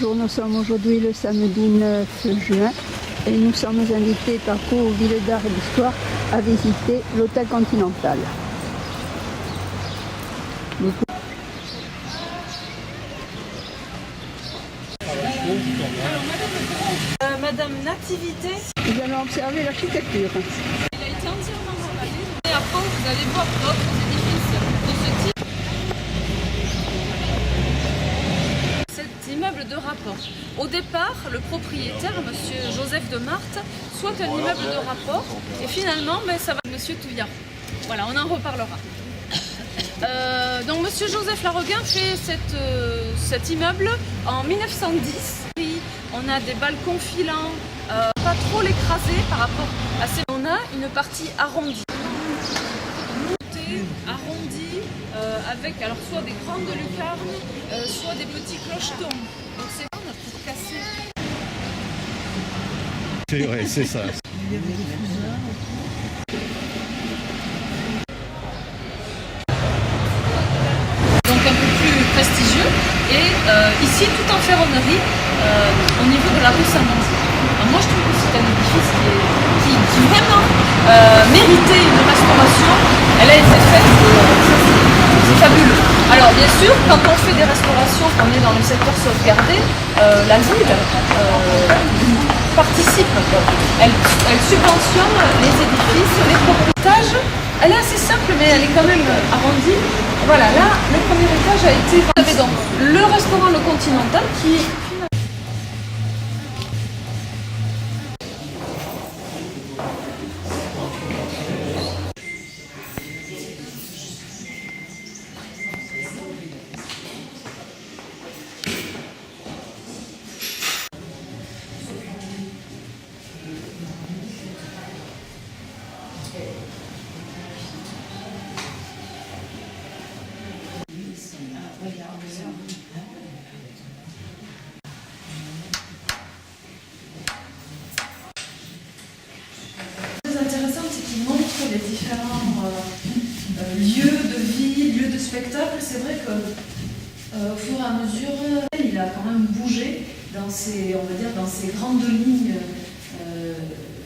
Nous sommes aujourd'hui le samedi 9 juin et nous sommes invités par Pau Ville d'Art et d'Histoire à visiter l'hôtel Continental. Madame Nativité. Nous allons observer l'architecture. Il a été entièrement travaillé. Et à Pau, vous allez voir d'autres édifices de ce type. Cet immeuble de rapport. Au départ, le propriétaire, monsieur Joseph de Marthe, souhaite un immeuble de rapport. Et finalement, ça va monsieur Touillard. Voilà, on en reparlera. Donc monsieur Joseph Lareguin fait cet immeuble en 1910. On a des balcons filants, pas trop l'écraser par rapport à ces... On a une partie arrondie. Arrondie avec alors soit des grandes lucarnes, soit des petits clochetons. Donc c'est pas notre cassé. C'est vrai, c'est ça. Donc un peu plus prestigieux et ici tout en ferronnerie au niveau de la rue Saint-Manzy. Moi je trouve que c'est un édifice qui vraiment méritait une restauration. Elle a été faite, c'est fabuleux. Alors bien sûr, quand on fait des restaurations, qu'on est dans le secteur sauvegardé, la ville participe. Elle subventionne les édifices, les propriétages. Elle est assez simple, mais elle est quand même arrondie. Voilà, là, le premier étage a été... Vous avez donc le restaurant Le Continental qui... Intéressant, c'est qu'il montre les différents lieux de vie, lieux de spectacle. C'est vrai que au fur et à mesure, il a quand même bougé dans ses, on va dire, dans ses grandes lignes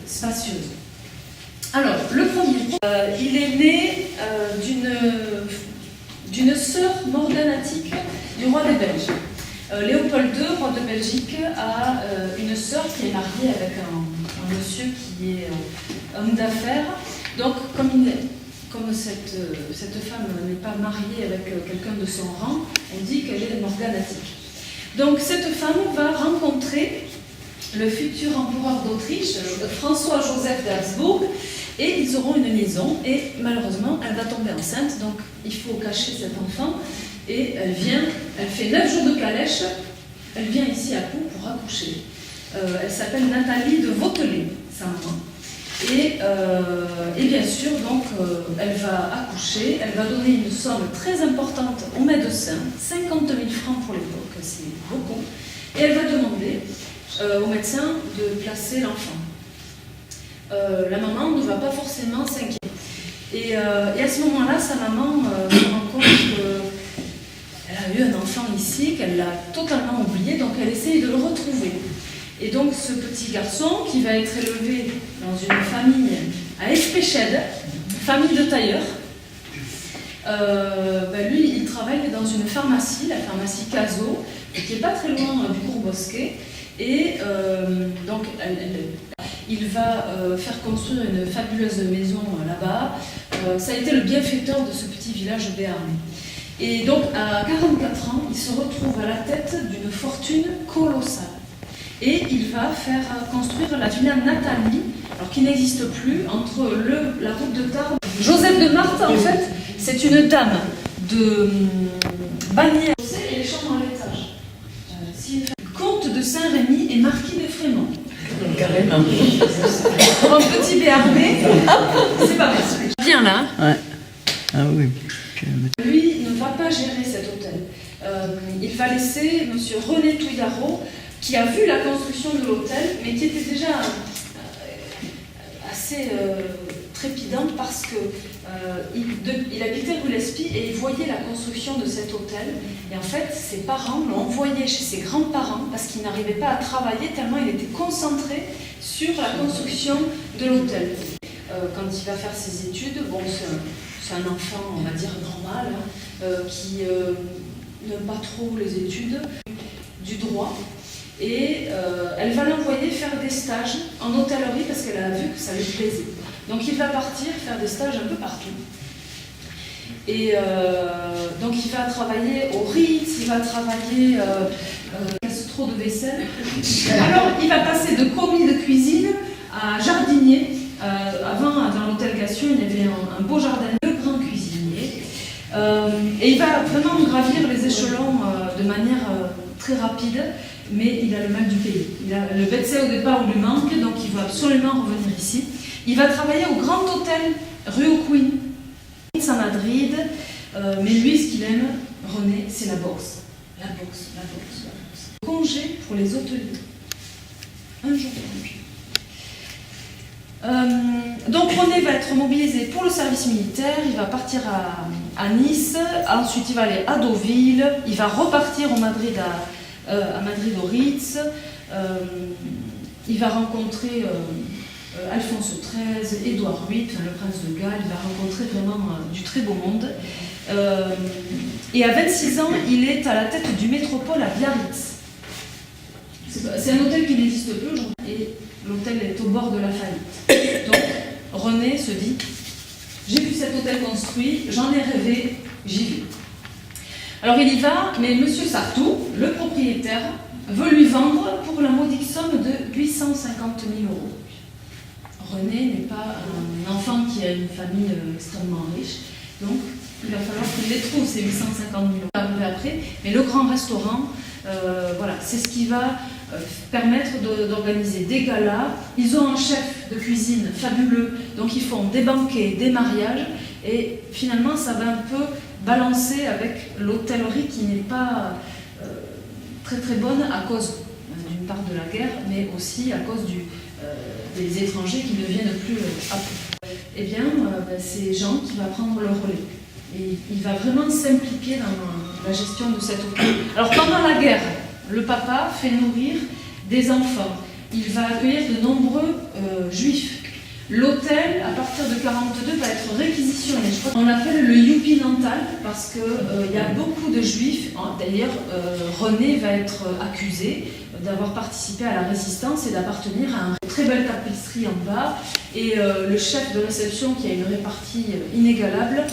spacieuses. Alors, le premier, il est né d'une sœur morganatique du roi des Belges. Léopold II, roi de Belgique, a une sœur qui est mariée avec un monsieur qui est homme d'affaires. Donc, comme cette femme n'est pas mariée avec quelqu'un de son rang, on dit qu'elle est morganatique. Donc, cette femme va rencontrer le futur empereur d'Autriche, François-Joseph d'Habsbourg, et ils auront une liaison. Et malheureusement, elle va tomber enceinte, donc il faut cacher cet enfant. Et elle fait 9 jours de calèche, elle vient ici à Pau pour accoucher. Elle s'appelle Nathalie de Vautelet, sa maman. Et bien sûr, donc, elle va accoucher, elle va donner une somme très importante au médecin, 50 000 francs pour l'époque, c'est beaucoup. Et elle va demander au médecin de placer l'enfant. La maman ne va pas forcément s'inquiéter. Et à ce moment-là, sa maman se rend compte qu'elle a eu un enfant ici, qu'elle l'a totalement oublié, donc elle essaye de le retrouver. Et donc ce petit garçon, qui va être élevé dans une famille à Espéchède, famille de tailleurs, lui, il travaille dans une pharmacie, la pharmacie Cazot, qui n'est pas très loin du cours Bosquet. Et donc, il va faire construire une fabuleuse maison là-bas. Ça a été le bienfaiteur de ce petit village béarnais. Et donc, à 44 ans, il se retrouve à la tête d'une fortune colossale. Et il va faire construire la villa Nathalie, alors qui n'existe plus, entre la route de Tarbes. Joseph de Marthe, en fait, c'est une dame de Bagnères et les chambres à l'étage. Comte de Saint-Rémy et marquis de Frémont. Carrément. Pour un petit béarnais, c'est pas mal. Bien là. Ouais. Ah oui. Lui ne va pas gérer cet hôtel. Il va laisser M. René Touillarot, qui a vu la construction de l'hôtel, mais qui était déjà assez trépidant. évident parce que il habitait rue Lespie et il voyait la construction de cet hôtel. Et en fait, ses parents l'ont envoyé chez ses grands-parents parce qu'il n'arrivait pas à travailler tellement il était concentré sur la construction de l'hôtel. Quand il va faire ses études, bon, c'est un enfant, on va dire, normal, hein, qui n'aime pas trop les études, du droit. Et elle va l'envoyer faire des stages en hôtellerie parce qu'elle a vu que ça lui plaisait. Donc il va partir faire des stages un peu partout. Et donc il va travailler au Ritz, il va travailler trop de vaisselle. Alors il va passer de commis de cuisine à jardinier. Avant, dans l'hôtel Gation, il y avait un beau jardin, le grand cuisinier. Et il va vraiment gravir les échelons de manière très rapide. Mais il a le mal du pays. Le médecin au départ lui manque, donc il va absolument revenir ici. Il va travailler au Grand Hôtel, rue aux Queen, à Madrid. Mais lui, ce qu'il aime, René, c'est la boxe. La boxe, la boxe, la boxe. Congé pour les hôteliers. Un jour de congé. Donc René va être mobilisé pour le service militaire, il va partir à Nice, ensuite il va aller à Deauville, il va repartir au Madrid à Madrid au Ritz, il va rencontrer Alphonse XIII, Édouard VIII, le prince de Galles, il va rencontrer vraiment du très beau monde. Et à 26 ans, il est à la tête du métropole à Biarritz. C'est un hôtel qui n'existe plus aujourd'hui, et l'hôtel est au bord de la faillite. Donc René se dit, j'ai vu cet hôtel construit, j'en ai rêvé, j'y vais. Alors il y va, mais M. Sartou, le propriétaire, veut lui vendre pour la modique somme de 850 000 €. René n'est pas un enfant qui a une famille extrêmement riche, donc il va falloir qu'il les trouve, ces 850 000 €. Arriver après, mais le grand restaurant, voilà, c'est ce qui va permettre d'organiser des galas. Ils ont un chef de cuisine fabuleux, donc ils font des banquets, des mariages, et finalement ça va un peu balancer avec l'hôtellerie qui n'est pas très très bonne à cause d'une part de la guerre, mais aussi à cause des étrangers qui ne viennent plus à peu. Eh bien, c'est Jean qui va prendre le relais. Et il va vraiment s'impliquer dans la gestion de cet hôtel. Alors pendant la guerre, le papa fait nourrir des enfants. Il va accueillir de nombreux juifs. L'hôtel, à partir de 1942, va être réquisitionné. Je crois qu'on l'appelle le Youpi Nantal parce qu'il y a beaucoup de juifs. D'ailleurs, René va être accusé d'avoir participé à la résistance et d'appartenir à une très belle tapisserie en bas. Et le chef de réception, qui a une répartie inégalable,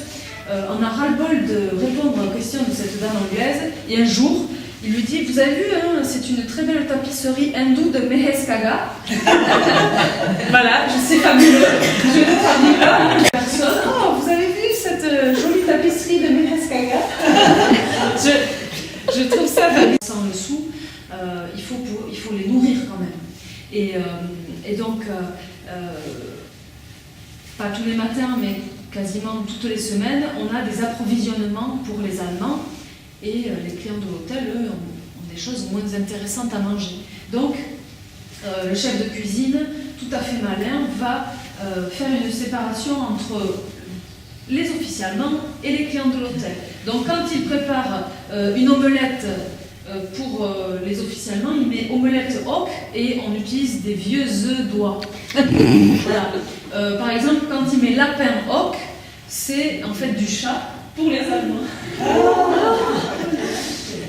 en a ras-le-bol de répondre aux questions de cette dame anglaise. Et un jour, il lui dit, vous avez vu, hein, c'est une très belle tapisserie hindoue de Meheskaga. Voilà, c'est fabuleux. Je ne fabuleux. Personne. Oh, vous avez vu cette jolie tapisserie de Meheskaga? Je trouve ça fabuleux. Sans le sou, il faut les nourrir quand même. Et donc, pas tous les matins, mais quasiment toutes les semaines, on a des approvisionnements pour les Allemands. Et les clients de l'hôtel, eux, ont des choses moins intéressantes à manger. Donc, le chef de cuisine, tout à fait malin, va faire une séparation entre les officiers allemands et les clients de l'hôtel. Donc, quand il prépare une omelette pour les officiers allemands, il met omelette hock et on utilise des vieux œufs d'oie. Voilà. Par exemple, quand il met lapin hock, c'est en fait du chat pour les Allemands.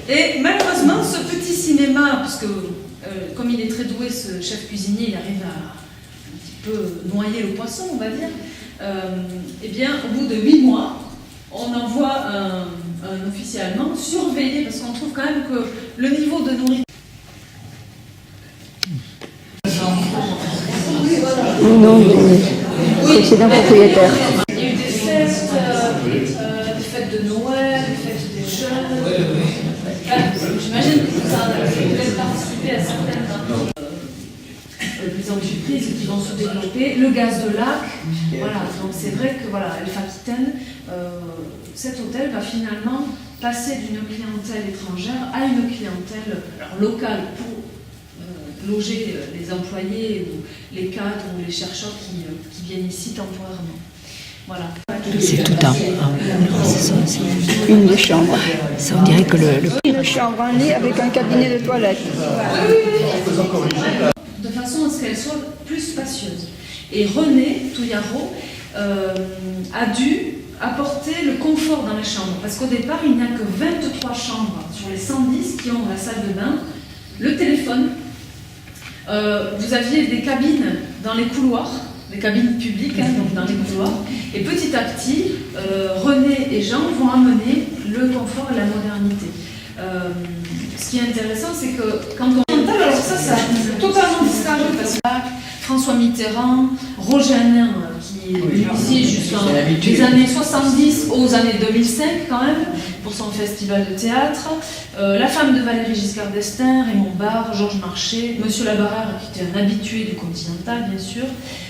Et malheureusement, ce petit cinéma, parce que comme il est très doué, ce chef cuisinier, il arrive à un petit peu noyer le poisson, on va dire. Eh bien, au bout de 8 mois, on envoie un officier allemand surveiller, parce qu'on trouve quand même que le niveau de nourriture... Non, mais c'est d'un propriétaire. Il y a eu des fêtes, des fêtes de Noël, des fêtes des jeunes. J'imagine que vous avez participé à certaines des entreprises qui vont se développer. Le gaz de lac, voilà. Donc c'est vrai que voilà, Elf Aquitaine, cet hôtel va finalement passer d'une clientèle étrangère à une clientèle locale pour loger les employés ou les cadres ou les chercheurs qui viennent ici temporairement. Voilà. C'est tout un. Une des chambres. Ça, on dirait que Une chambre, un lit avec un cabinet de toilette. De façon à ce qu'elle soit plus spacieuse. Et René Touillaro a dû apporter le confort dans les chambres. Parce qu'au départ, il n'y a que 23 chambres sur les 110 qui ont la salle de bain, le téléphone. Vous aviez des cabines dans les couloirs, des cabines publiques, donc dans les couloirs. Et petit à petit, René et Jean vont amener le confort et la modernité. Ce qui est intéressant, c'est que quand on entend, alors ça a totalement disparu parce que là, François Mitterrand, Roger Hanin, qui est ici jusqu'en les années 70 aux années 2005 quand même, pour son festival de théâtre, la femme de Valéry Giscard d'Estaing, Raymond Barre, Georges Marchais, Monsieur Labarrère, qui était un habitué du Continental bien sûr,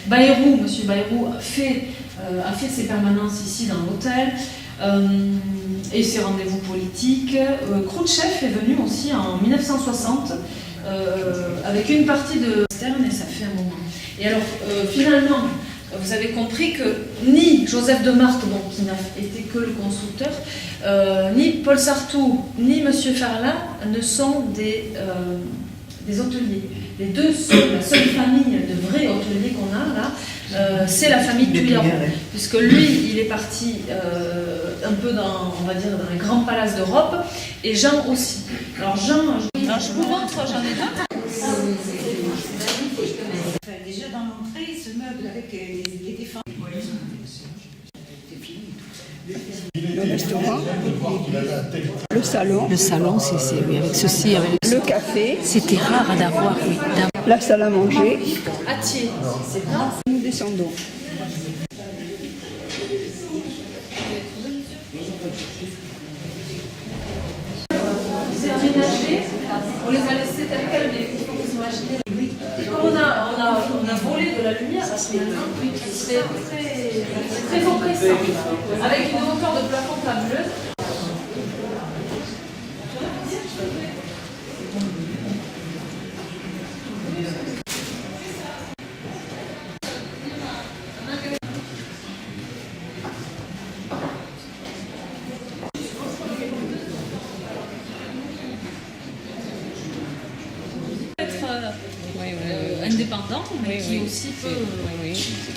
Bayrou, Monsieur Bayrou a fait ses permanences ici dans l'hôtel, et ses rendez-vous politiques. Khrouchtchev est venu aussi en 1960 avec une partie de Stern et ça fait un moment. Et alors finalement, vous avez compris que ni Joseph de Marthe, bon, qui n'a été que le constructeur, ni Paul Sartou, ni Monsieur Ferlin ne sont des hôteliers. Les deux sont la seule famille de vrais hôteliers qu'on a là, c'est la famille Touillaro, puisque lui, il est parti un peu dans, on va dire, dans les grands palaces d'Europe, et Jean aussi. Alors Jean, je vous montre, j'en ai deux. Déjà dans l'entrée, ce meuble avec les défenses. Le restaurant, le salon, le salon, c'est oui, avec ceci, avec le café, c'était rare à d'avoir, oui. la salle à manger. À Thiers, c'est bien. Nous descendons. C'est aménagé, on les a laissés tels quels, mais il faut vous imaginer. Comme on a volé de la lumière, finalement, c'est très oppressant, avec une hauteur de plafond fabuleuse. Indépendant, mais qui aussi peut...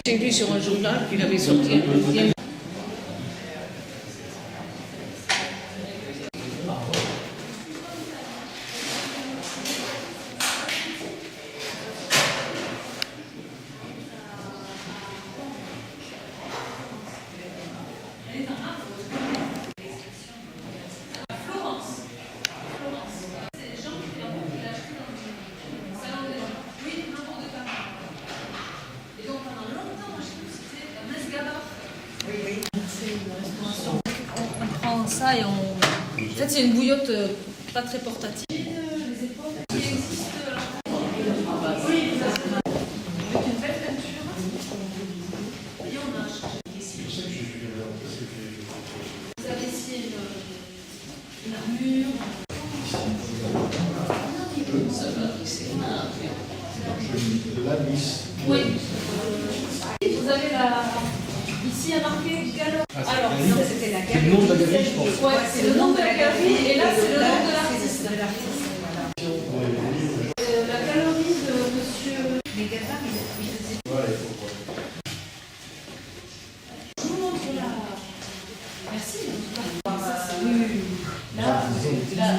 J'ai vu sur un journal qu'il avait sorti un deuxième. On prend ça et on... En fait, c'est une bouillotte pas très portative. Les épaules qui existent avec une belle peinture. Et on a vous avez ici une armure. Oui. Vous avez la... Ici, il y a marqué galerie. Alors, C'était la C'est le nom de la galerie, je pense. ouais, c'est le nom de la galerie et là, c'est le nom de l'artiste. La galerie de monsieur... Mais Gavard, il faisait. Je vous montre la... Merci. Ça, c'est... Oui. Là.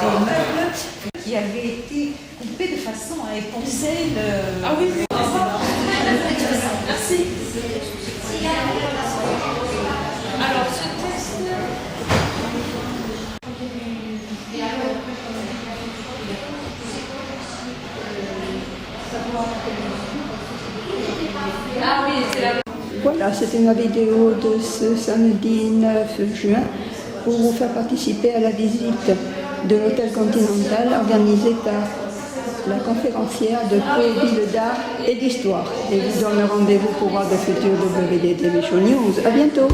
meubles qui avaient été coupés de façon à époncer le... Ah oui, merci. Alors, ce texte... Ah oui, c'est la... Voilà, c'était ma vidéo de ce samedi 9 juin pour vous faire participer à la visite de l'hôtel Continental organisée par la conférencière de Pau Ville d'Art et d'Histoire. Et vous donne rendez-vous pour voir de futurs WDTV Show News. À bientôt!